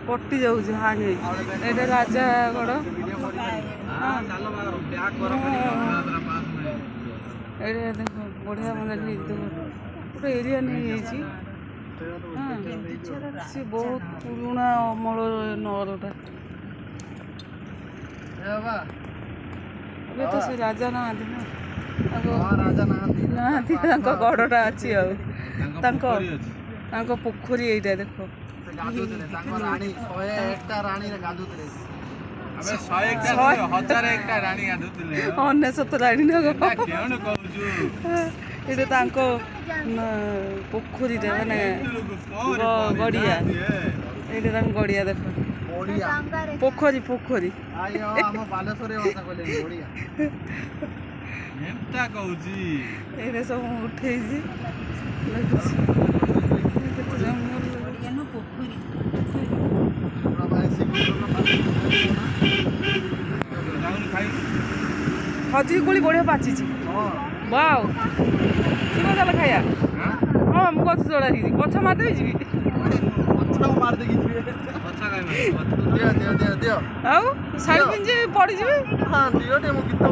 କଟି ଯାଉଛି ହାଙ୍ଗ ହେଇକି। ଏଇଟା ରାଜାଗଡ଼। ଏଇଟା ଦେଖ ବଢ଼ିଆ ମଜା ହେଇଛି। ଦେଖ ଗୋଟେ ଏରିଆ ନେଇଯାଇଛି। ସେ ବହୁତ ପୁରୁଣା ଅମଳ ନଅରଟା। ଏବେ ତ ସେ ରାଜା ନାହାନ୍ତି ନା, ନାହାନ୍ତି ତାଙ୍କ ଗଡ଼ଟା ଅଛି। ଆଉ ତାଙ୍କ ପୋଖରୀ ଏଇଟା ଦେଖ। ଅନେଶତ ରାଣୀ ନା ଏଇଟା ତାଙ୍କ ପୋଖରୀଟା, ମାନେ ଗଡ଼ିଆ। ଏଇଟା ତାଙ୍କ ଗଡ଼ିଆ ଦେଖ। ପୋଖରୀ ଏଇଟା ସବୁ ଉଠେଇଛି। ଖଜୁରୀ କୋଳି ବଢ଼ିଆ ପାଚିଛି। ବାଉ ଯିବ ତାହେଲେ ଖାଇବା। ହଁ ମୁଁ ଗଛ ଚଢ଼ା ହେଇଛି। ଗଛ ମାରିଦେଇ ଯିବି। ଆଉ ଶାଢ଼ୀ ପିନ୍ଧି ପଡ଼ିଯିବି।